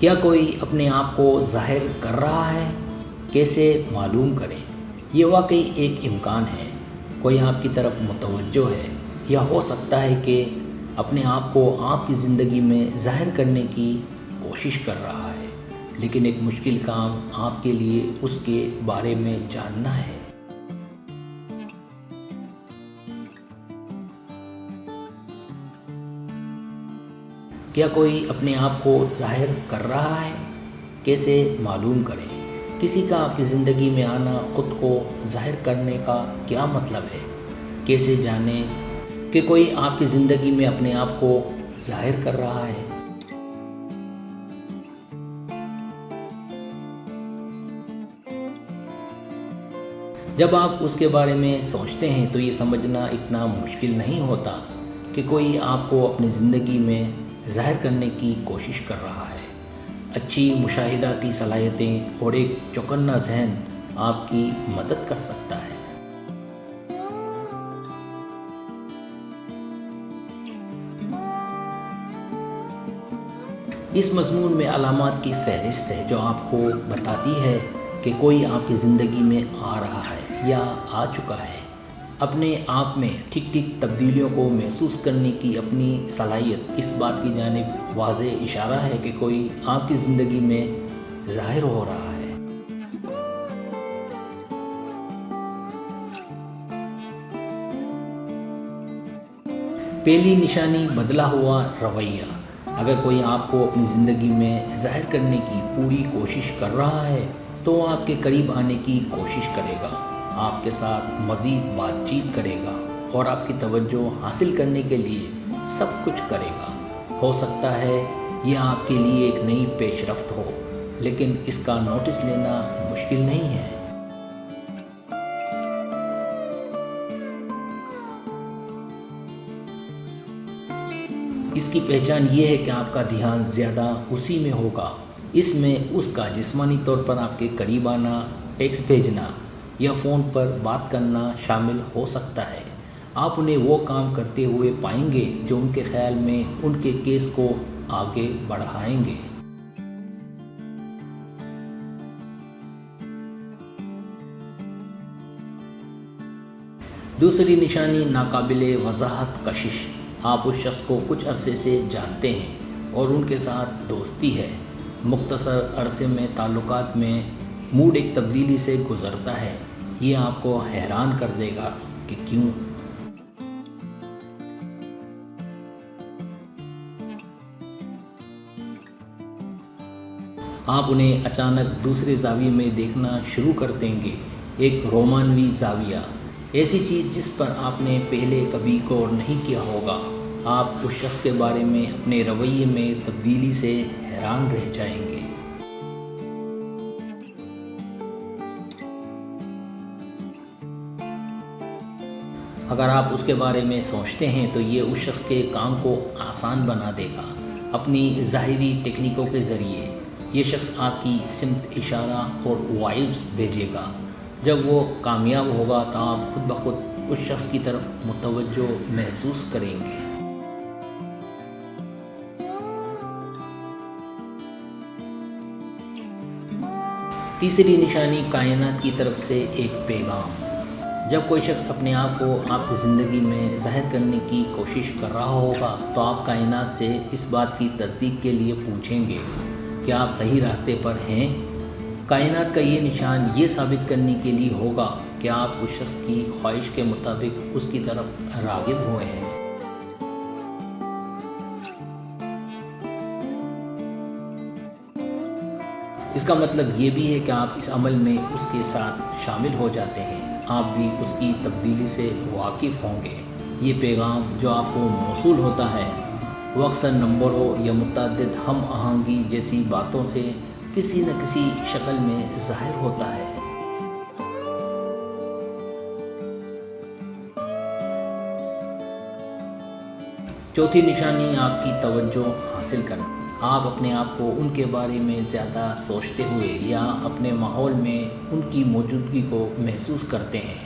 کیا کوئی اپنے آپ کو ظاہر کر رہا ہے؟ کیسے معلوم کریں؟ یہ واقعی ایک امکان ہے۔ کوئی آپ کی طرف متوجہ ہے، یا ہو سکتا ہے کہ اپنے آپ کو آپ کی زندگی میں ظاہر کرنے کی کوشش کر رہا ہے، لیکن ایک مشکل کام آپ کے لیے اس کے بارے میں جاننا ہے۔ کیا کوئی اپنے آپ کو ظاہر کر رہا ہے؟ کیسے معلوم کریں؟ کسی کا آپ کی زندگی میں آنا خود کو ظاہر کرنے کا کیا مطلب ہے؟ کیسے جانیں کہ کوئی آپ کی زندگی میں اپنے آپ کو ظاہر کر رہا ہے؟ جب آپ اس کے بارے میں سوچتے ہیں تو یہ سمجھنا اتنا مشکل نہیں ہوتا کہ کوئی آپ کو اپنی زندگی میں ظاہر کرنے کی کوشش کر رہا ہے۔ اچھی مشاہداتی صلاحیتیں اور ایک چوکنا ذہن آپ کی مدد کر سکتا ہے۔ اس مضمون میں علامات کی فہرست ہے جو آپ کو بتاتی ہے کہ کوئی آپ کی زندگی میں آ رہا ہے یا آ چکا ہے۔ اپنے آپ میں ٹھیک ٹھیک تبدیلیوں کو محسوس کرنے کی اپنی صلاحیت اس بات کی جانب واضح اشارہ ہے کہ کوئی آپ کی زندگی میں ظاہر ہو رہا ہے۔ پہلی نشانی بدلا ہوا رویہ۔ اگر کوئی آپ کو اپنی زندگی میں ظاہر کرنے کی پوری کوشش کر رہا ہے تو وہ آپ کے قریب آنے کی کوشش کرے گا، آپ کے ساتھ مزید بات چیت کرے گا اور آپ کی توجہ حاصل کرنے کے لیے سب کچھ کرے گا۔ ہو سکتا ہے یہ آپ کے لیے ایک نئی پیش رفت ہو، لیکن اس کا نوٹس لینا مشکل نہیں ہے۔ اس کی پہچان یہ ہے کہ آپ کا دھیان زیادہ اسی میں ہوگا۔ اس میں اس کا جسمانی طور پر آپ کے قریب آنا، ٹیکسٹ بھیجنا یا فون پر بات کرنا شامل ہو سکتا ہے۔ آپ انہیں وہ کام کرتے ہوئے پائیں گے جو ان کے خیال میں ان کے کیس کو آگے بڑھائیں گے۔ دوسری نشانی ناقابل وضاحت کشش۔ آپ اس شخص کو کچھ عرصے سے جانتے ہیں اور ان کے ساتھ دوستی ہے۔ مختصر عرصے میں تعلقات میں موڈ ایک تبدیلی سے گزرتا ہے۔ یہ آپ کو حیران کر دے گا کہ کیوں۔ آپ انہیں اچانک دوسرے زاویے میں دیکھنا شروع کر دیں گے، ایک رومانوی زاویہ، ایسی چیز جس پر آپ نے پہلے کبھی غور نہیں کیا ہوگا۔ آپ اس شخص کے بارے میں اپنے رویے میں تبدیلی سے حیران رہ جائیں گے۔ اگر آپ اس کے بارے میں سوچتے ہیں تو یہ اس شخص کے کام کو آسان بنا دے گا۔ اپنی ظاہری ٹیکنیکوں کے ذریعے یہ شخص آپ کی سمت اشارہ اور وائبز بھیجے گا۔ جب وہ کامیاب ہوگا تو آپ خود بخود اس شخص کی طرف متوجہ محسوس کریں گے۔ تیسری نشانی کائنات کی طرف سے ایک پیغام۔ جب کوئی شخص اپنے آپ کو آپ کی زندگی میں ظاہر کرنے کی کوشش کر رہا ہوگا تو آپ کائنات سے اس بات کی تصدیق کے لیے پوچھیں گے کہ آپ صحیح راستے پر ہیں۔ کائنات کا یہ نشان یہ ثابت کرنے کے لیے ہوگا کہ آپ اس شخص کی خواہش کے مطابق اس کی طرف راغب ہوئے ہیں۔ اس کا مطلب یہ بھی ہے کہ آپ اس عمل میں اس کے ساتھ شامل ہو جاتے ہیں، آپ بھی اس کی تبدیلی سے واقف ہوں گے۔ یہ پیغام جو آپ کو موصول ہوتا ہے وہ اکثر نمبروں یا متعدد ہم آہنگی جیسی باتوں سے کسی نہ کسی شکل میں ظاہر ہوتا ہے۔ چوتھی نشانی آپ کی توجہ حاصل کرنا۔ آپ اپنے آپ کو ان کے بارے میں زیادہ سوچتے ہوئے یا اپنے ماحول میں ان کی موجودگی کو محسوس کرتے ہیں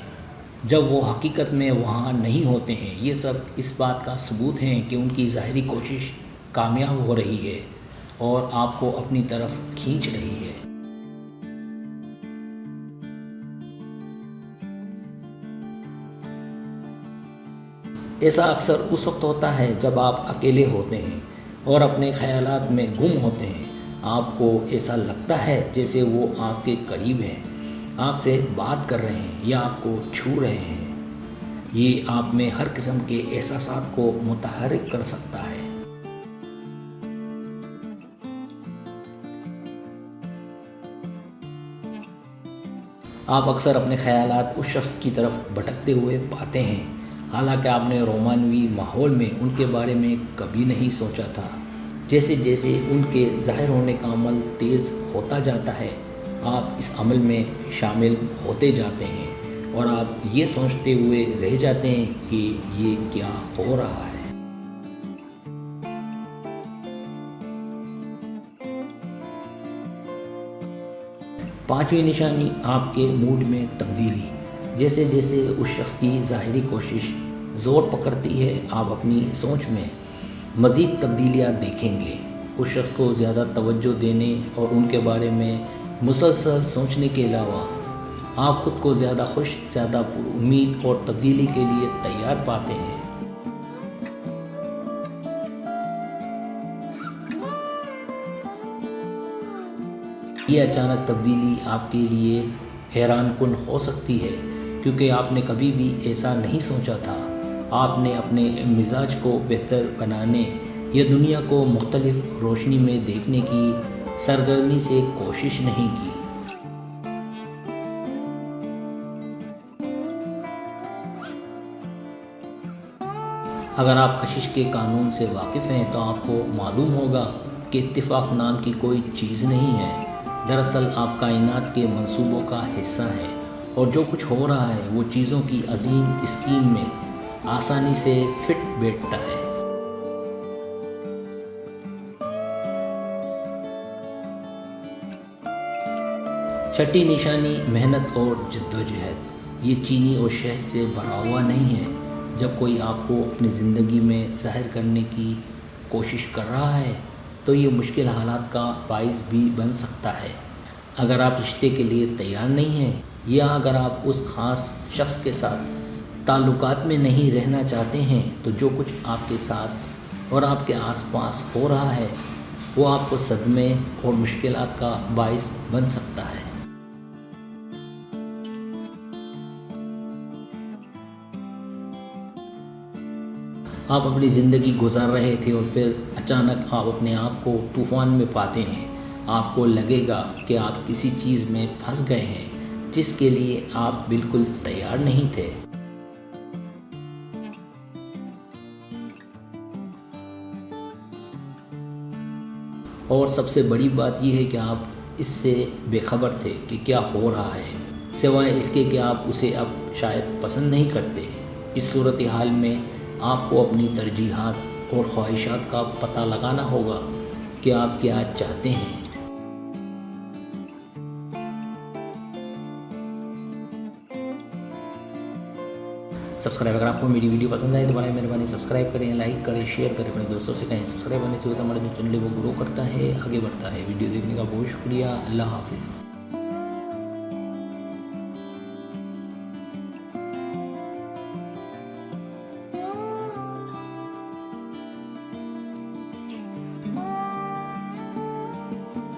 جب وہ حقیقت میں وہاں نہیں ہوتے ہیں۔ یہ سب اس بات کا ثبوت ہیں کہ ان کی ظاہری کوشش کامیاب ہو رہی ہے۔ اور آپ کو اپنی طرف کھینچ رہی ہے۔ ایسا اکثر اس وقت ہوتا ہے جب آپ اکیلے ہوتے ہیں اور اپنے خیالات میں گم ہوتے ہیں۔ آپ کو ایسا لگتا ہے جیسے وہ آپ کے قریب ہیں، آپ سے بات کر رہے ہیں یا آپ کو چھو رہے ہیں۔ یہ آپ میں ہر قسم کے احساسات کو متحرک کر سکتا ہے۔ آپ اکثر اپنے خیالات اس شخص کی طرف بھٹکتے ہوئے پاتے ہیں، حالانکہ آپ نے رومانوی ماحول میں ان کے بارے میں کبھی نہیں سوچا تھا۔ جیسے جیسے ان کے ظاہر ہونے کا عمل تیز ہوتا جاتا ہے، آپ اس عمل میں شامل ہوتے جاتے ہیں اور آپ یہ سوچتے ہوئے رہ جاتے ہیں کہ یہ کیا ہو رہا ہے۔ پانچویں نشانی آپ کے موڈ میں تبدیلی۔ جیسے جیسے اس شخص کی ظاہری کوشش زور پکڑتی ہے، آپ اپنی سوچ میں مزید تبدیلیاں دیکھیں گے۔ اس شخص کو زیادہ توجہ دینے اور ان کے بارے میں مسلسل سوچنے کے علاوہ آپ خود کو زیادہ خوش، زیادہ پر امید اور تبدیلی کے لیے تیار پاتے ہیں۔ یہ اچانک تبدیلی آپ کے لیے حیران کن ہو سکتی ہے، کیونکہ آپ نے کبھی بھی ایسا نہیں سوچا تھا۔ آپ نے اپنے مزاج کو بہتر بنانے یا دنیا کو مختلف روشنی میں دیکھنے کی سرگرمی سے کوشش نہیں کی۔ اگر آپ کشش کے قانون سے واقف ہیں تو آپ کو معلوم ہوگا کہ اتفاق نام کی کوئی چیز نہیں ہے۔ دراصل آپ کائنات کے منصوبوں کا حصہ ہیں، اور جو کچھ ہو رہا ہے وہ چیزوں کی عظیم اسکیم میں آسانی سے فٹ بیٹھتا ہے۔ چھٹی نشانی محنت اور جدوجہد۔ یہ چینی اور شہد سے بھرا ہوا نہیں ہے۔ جب کوئی آپ کو اپنی زندگی میں ظاہر کرنے کی کوشش کر رہا ہے تو یہ مشکل حالات کا باعث بھی بن سکتا ہے۔ اگر آپ رشتے کے لیے تیار نہیں ہیں یا اگر آپ اس خاص شخص کے ساتھ تعلقات میں نہیں رہنا چاہتے ہیں تو جو کچھ آپ کے ساتھ اور آپ کے آس پاس ہو رہا ہے وہ آپ کو صدمے اور مشکلات کا باعث بن سکتا ہے۔ آپ اپنی زندگی گزار رہے تھے اور پھر اچانک آپ اپنے آپ کو طوفان میں پاتے ہیں۔ آپ کو لگے گا کہ آپ کسی چیز میں پھنس گئے ہیں جس کے لیے آپ بالکل تیار نہیں تھے۔ اور سب سے بڑی بات یہ ہے کہ آپ اس سے بے خبر تھے کہ کیا ہو رہا ہے، سوائے اس کے کہ آپ اسے اب شاید پسند نہیں کرتے۔ اس صورتحال میں آپ کو اپنی ترجیحات اور خواہشات کا پتہ لگانا ہوگا کہ آپ کیا چاہتے ہیں۔ سبسکرائب، اگر آپ کو میری ویڈیو پسند آئے تو بڑے مہربانی سبسکرائب کریں، لائک کریں، شیئر کریں، اپنے دوستوں سے کہیں۔ سبسکرائب کرنے سے ہوتا ہمارا جو چینل ہے وہ گرو کرتا ہے، آگے بڑھتا ہے۔ ویڈیو دیکھنے کا بہت شکریہ۔ اللہ حافظ۔